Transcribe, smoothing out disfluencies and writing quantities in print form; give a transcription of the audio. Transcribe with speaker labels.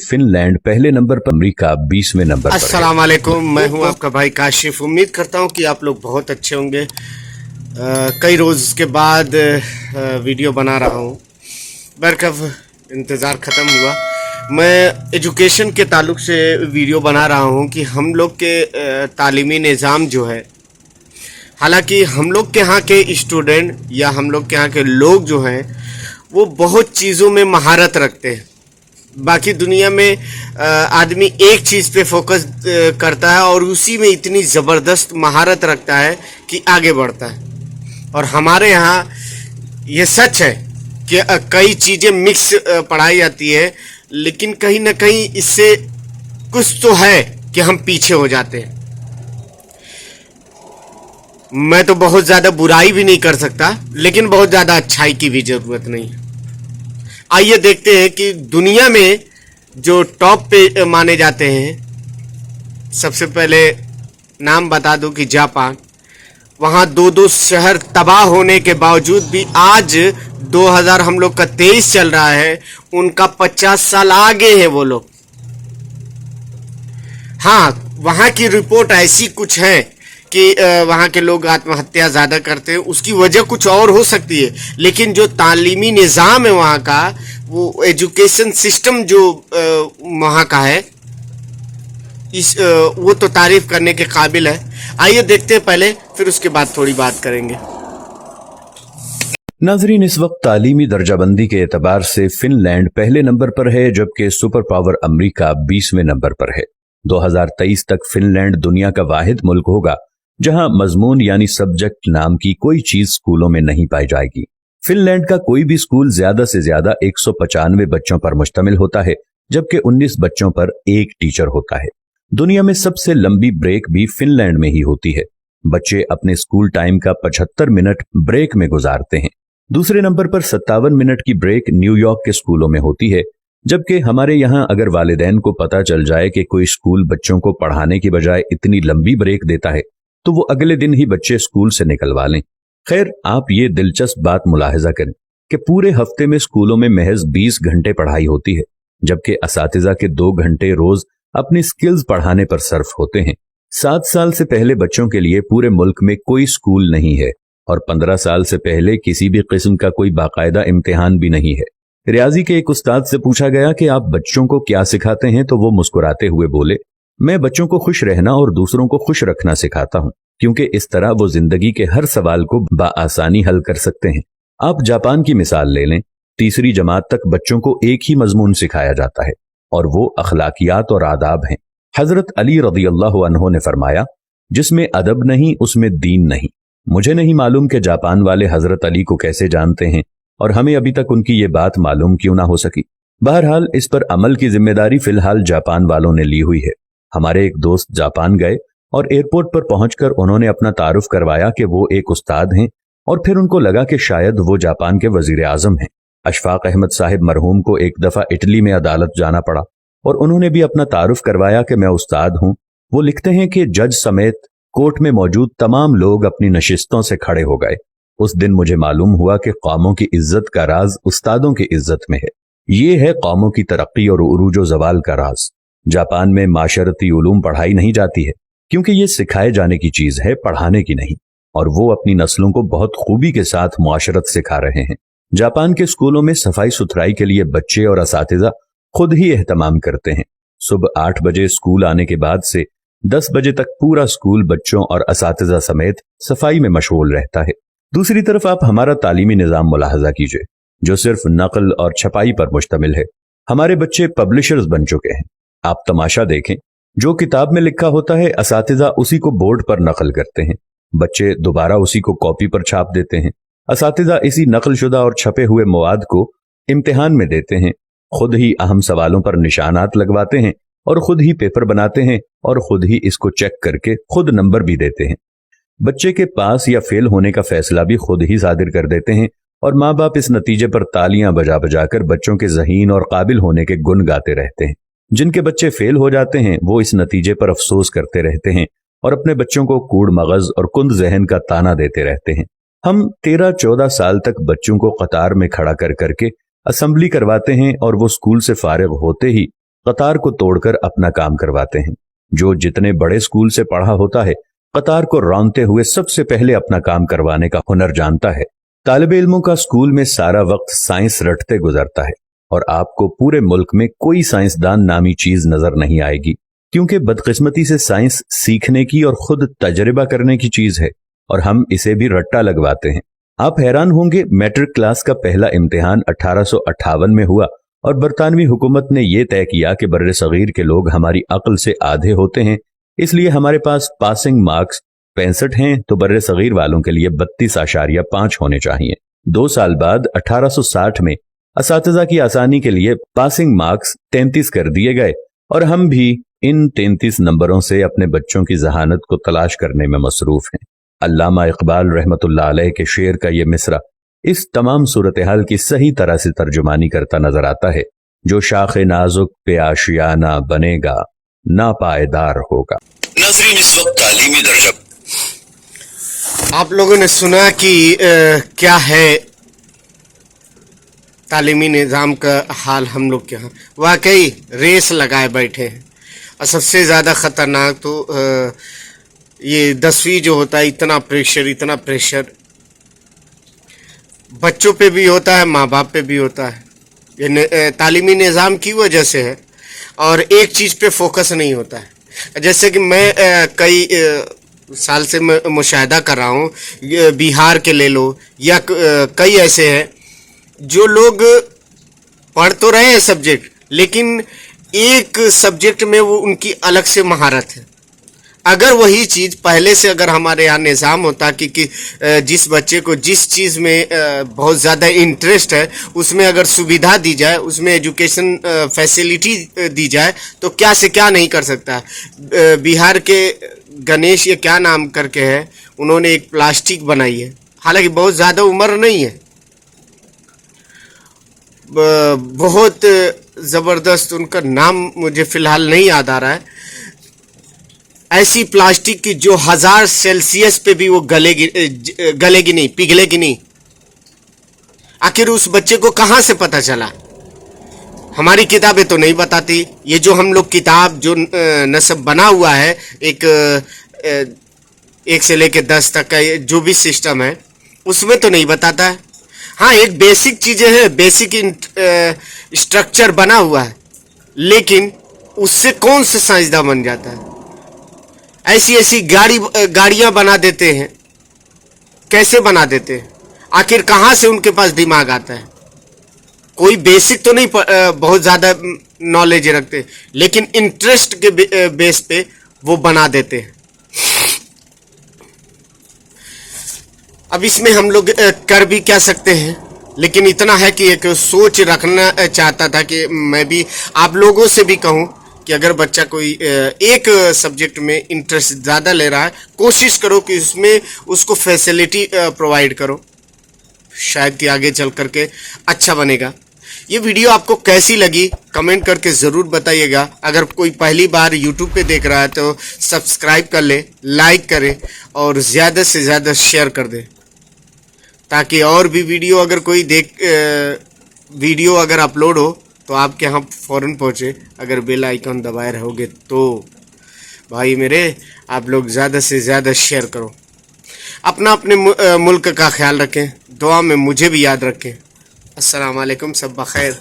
Speaker 1: Finland पहले number पर, America 20वें number पर है।
Speaker 2: अस्सलाम वालेकुम, मैं हूं आपका भाई काशिफ। उम्मीद करता हूं कि आप लोग बहुत अच्छे होंगे। कई रोज़ के बाद वीडियो बना रहा हूं। बरकब इंतज़ार ख़त्म हुआ। मैं एजुकेशन के ताल्लुक से वीडियो बना रहा हूं कि हम लोग के तालीमी निज़ाम जो है, हालांकि हम लोग के यहाँ के स्टूडेंट या हम लोग के यहाँ के लोग जो हैं वो बहुत चीज़ों में महारत रखते हैं। बाकी दुनिया में आदमी एक चीज़ पे फोकस करता है और उसी में इतनी ज़बरदस्त महारत रखता है कि आगे बढ़ता है। और हमारे यहाँ ये सच है कि कई चीज़ें मिक्स पढ़ाई जाती है, लेकिन कहीं ना कहीं इससे कुछ तो है कि हम पीछे हो जाते हैं। मैं तो बहुत ज़्यादा बुराई भी नहीं कर सकता, लेकिन बहुत ज़्यादा अच्छाई की भी ज़रूरत नहीं है। आइए देखते हैं कि दुनिया में जो टॉप पे माने जाते हैं। सबसे पहले नाम बता दूं कि जापान। वहाँ दो शहर तबाह होने के बावजूद भी आज 2000 हम लोग का 23 चल रहा है, उनका 50 साल आगे है वो लोग। हाँ, वहाँ की रिपोर्ट ऐसी कुछ है कि वहाँ के लोग आत्महत्या ज़्यादा करते हैं। उसकी वजह कुछ और हो सकती है, लेकिन जो तालीमी निज़ाम है वहाँ का, वो एजुकेशन सिस्टम जो वहाँ का है, वो तो तारीफ़ करने के काबिल है। आइए देखते हैं पहले, फिर उसके बाद थोड़ी बात करेंगे।
Speaker 1: नाजरीन, इस वक्त तालीमी दर्जाबंदी के एतबार से फिनलैंड पहले नंबर पर है, जबकि सुपर पावर अमेरिका 20वें नंबर पर है। 2023 तक फिनलैंड दुनिया का वाहिद मुल्क होगा जहां मजमून यानी सब्जेक्ट नाम की कोई चीज स्कूलों में नहीं पाई जाएगी। फिनलैंड का कोई भी स्कूल ज्यादा से ज्यादा 195 बच्चों पर मुश्तमिल होता है, जबकि 19 बच्चों पर एक टीचर होता है। दुनिया में सबसे लंबी ब्रेक भी फिनलैंड में ही होती है। बच्चे अपने स्कूल टाइम का 75 मिनट ब्रेक में गुजारते हैं। दूसरे नंबर पर 57 मिनट की ब्रेक न्यूयॉर्क के स्कूलों में होती है, जबकि हमारे यहाँ अगर वालिदैन को पता चल जाए कि कोई स्कूल बच्चों को पढ़ाने की बजाय इतनी लंबी ब्रेक देता है तो वो अगले दिन ही बच्चे स्कूल से निकलवा लें। खैर, आप ये दिलचस्प बात मुलाहिजा करें कि पूरे हफ्ते में स्कूलों में महज 20 घंटे पढ़ाई होती है, जबकि असातिज़ा के 2 घंटे रोज अपनी स्किल्स पढ़ाने पर सर्फ होते हैं। 7 साल से पहले बच्चों के लिए पूरे मुल्क में कोई स्कूल नहीं है और 15 साल से पहले किसी भी किस्म का कोई बाकायदा इम्तिहान भी नहीं है। रियाजी के एक उस्ताद से पूछा गया कि आप बच्चों को क्या सिखाते हैं, तो वो मुस्कुराते हुए बोले, मैं बच्चों को खुश रहना और दूसरों को खुश रखना सिखाता हूँ, क्योंकि इस तरह वो जिंदगी के हर सवाल को बआसानी हल कर सकते हैं। आप जापान की मिसाल ले लें। 3री जमात तक बच्चों को एक ही मजमून सिखाया जाता है और वो अखलाकियात और आदाब हैं। हजरत अली रज़ियल्लाहु अन्हु ने फरमाया, जिसमें अदब नहीं उसमें दीन नहीं। मुझे नहीं मालूम कि जापान वाले हजरत अली को कैसे जानते हैं और हमें अभी तक उनकी ये बात मालूम क्यों ना हो सकी। बहरहाल, इस पर अमल की जिम्मेदारी फिलहाल जापान वालों ने ली हुई है। हमारे एक दोस्त जापान गए और एयरपोर्ट पर पहुंचकर उन्होंने अपना तारुफ करवाया कि वो एक उस्ताद हैं, और फिर उनको लगा कि शायद वो जापान के वजीर आजम हैं। अशफाक अहमद साहिब मरहूम को एक दफा इटली में अदालत जाना पड़ा और उन्होंने भी अपना तारुफ करवाया कि मैं उस्ताद हूं। वो लिखते हैं कि जज समेत कोर्ट में मौजूद तमाम लोग अपनी नशिस्तों से खड़े हो गए। उस दिन मुझे मालूम हुआ कि कौमों की इज्जत का राज उस्तादों की इज्जत में है। ये है कौमों की तरक्की और उरूजो जवाल का राज। जापान में माशरती उलूम पढ़ाई नहीं जाती है, क्योंकि ये सिखाए जाने की चीज है, पढ़ाने की नहीं, और वो अपनी नस्लों को बहुत खूबी के साथ मुआशरत सिखा रहे हैं। जापान के स्कूलों में सफाई सुथराई के लिए बच्चे और असातिज़ा खुद ही एहतमाम करते हैं। सुबह 8 बजे स्कूल आने के बाद से 10 बजे तक पूरा स्कूल बच्चों और असातिज़ा समेत सफाई में मशगूल रहता है। दूसरी तरफ आप हमारा तालीमी निज़ाम मुलाहजा कीजिए, जो सिर्फ नकल और छपाई पर मुश्तमिल है। हमारे बच्चे पब्लिशर्स बन चुके हैं। आप तमाशा देखें, जो किताब में लिखा होता है असातिज़ा उसी को बोर्ड पर नकल करते हैं, बच्चे दोबारा उसी को कॉपी पर छाप देते हैं। असातिज़ा इसी नकलशुदा और छपे हुए मवाद को इम्तिहान में देते हैं, खुद ही अहम सवालों पर निशानात लगवाते हैं और खुद ही पेपर बनाते हैं और खुद ही इसको चेक करके खुद नंबर भी देते हैं। बच्चे के पास या फेल होने का फैसला भी खुद ही सादिर कर देते हैं और माँ बाप इस नतीजे पर तालियां बजा बजा कर बच्चों के ज़हीन और काबिल होने के गुण गाते रहते हैं। जिनके बच्चे फेल हो जाते हैं वो इस नतीजे पर अफसोस करते रहते हैं और अपने बच्चों को कूड़ मगज और कुंद जहन का ताना देते रहते हैं। हम 13-14 साल तक बच्चों को कतार में खड़ा कर करके असेंबली करवाते हैं और वो स्कूल से फारिग होते ही कतार को तोड़कर अपना काम करवाते हैं। जो जितने बड़े स्कूल से पढ़ा होता है, कतार को रौंदते हुए सबसे पहले अपना काम करवाने का हुनर जानता है। तालिब इल्मों का स्कूल में सारा वक्त साइंस रटते गुजरता है और आपको पूरे मुल्क में कोई साइंसदान नामी चीज नजर नहीं आएगी, क्योंकि बदकिस्मती से साइंस सीखने की और खुद तजर्बा करने की चीज है और हम इसे भी रट्टा लगवाते हैं। आप हैरान होंगे, मैट्रिक क्लास का पहला इम्तिहान 1858 में हुआ और बरतानवी हुकूमत ने यह तय किया कि बर्रे सगीर के लोग हमारी अक्ल से आधे होते हैं, इसलिए हमारे पास पासिंग मार्क्स 65 हैं तो बर्रे सगीर वालों के लिए 32.5 होने चाहिए। 2 साल बाद 1860 में असातिज़ा की आसानी के लिए पासिंग मार्क्स 33 कर दिए गए और हम भी इन 33 नंबरों से अपने बच्चों की जहानत को तलाश करने में मसरूफ हैं। अल्लामा इकबाल रहमतुल्लाह अलैह के शेर का ये मिसरा इस तमाम सूरत हाल की सही तरह से तर्जुमानी करता नजर आता है। जो शाखे नाजुक पे आशियाना बनेगा, ना पायदार होगा।
Speaker 3: नाज़रीन, इस वक्त तालीमी दर्जा
Speaker 2: आप लोगों ने सुना कि क्या है तालीमी निज़ाम का हाल हम लोग के यहाँ। वाकई रेस लगाए बैठे हैं और सबसे ज़्यादा ख़तरनाक तो ये 10वीं जो होता है, इतना प्रेशर बच्चों पे भी होता है, माँ बाप पे भी होता है। ये तालीमी निज़ाम की वजह से है और एक चीज़ पे फोकस नहीं होता है। जैसे कि मैं कई साल से मैं मुशाहिदा कर रहा हूँ, बिहार के ले लो या कई ऐसे हैं जो लोग पढ़ तो रहे हैं सब्जेक्ट, लेकिन एक सब्जेक्ट में वो उनकी अलग से महारत है। अगर वही चीज़ पहले से अगर हमारे यहाँ निज़ाम होता कि जिस बच्चे को जिस चीज़ में बहुत ज़्यादा इंटरेस्ट है उसमें अगर सुविधा दी जाए, उसमें एजुकेशन फैसिलिटी दी जाए, तो क्या से क्या नहीं कर सकता है। बिहार के गणेश ये क्या नाम करके है, उन्होंने एक प्लास्टिक बनाई है, हालांकि बहुत ज़्यादा उम्र नहीं है, बहुत ज़बरदस्त, उनका नाम मुझे फ़िलहाल नहीं याद आ रहा है। ऐसी प्लास्टिक की जो 1000 सेल्सियस पे भी वो गलेगी नहीं, पिघलेगी नहीं। आखिर उस बच्चे को कहाँ से पता चला? हमारी किताबें तो नहीं बताती। ये जो हम लोग किताब जो नस्ब बना हुआ है, एक से लेके 10 तक का जो भी सिस्टम है उसमें तो नहीं बताता है। हाँ, एक बेसिक चीज़ें हैं, बेसिक स्ट्रक्चर बना हुआ है, लेकिन उससे कौन सा साइंसदान बन जाता है? ऐसी गाड़ियां बना देते हैं, कैसे बना देते हैं? आखिर कहाँ से उनके पास दिमाग आता है? कोई बेसिक तो नहीं बहुत ज़्यादा नॉलेज रखते, लेकिन इंटरेस्ट के बेस पे वो बना देते हैं। अब इसमें हम लोग कर भी क्या सकते हैं, लेकिन इतना है कि एक सोच रखना चाहता था कि मैं भी आप लोगों से भी कहूं कि अगर बच्चा कोई एक सब्जेक्ट में इंटरेस्ट ज़्यादा ले रहा है, कोशिश करो कि उसमें उसको फैसिलिटी प्रोवाइड करो, शायद कि आगे चल करके अच्छा बनेगा। ये वीडियो आपको कैसी लगी कमेंट करके ज़रूर बताइएगा। अगर कोई पहली बार यूट्यूब पे देख रहा है तो सब्सक्राइब कर ले, लाइक करें और ज़्यादा से ज़्यादा शेयर कर दें, ताकि और भी वीडियो अगर कोई वीडियो अगर अपलोड हो तो आपके यहाँ फ़ौरन पहुँचे। अगर बेल आइकन दबाए रहोगे तो भाई मेरे, आप लोग ज़्यादा से ज़्यादा शेयर करो। अपना अपने मुल्क का ख्याल रखें, दुआ में मुझे भी याद रखें। अस्सलाम वालेकुम, सब बखैर।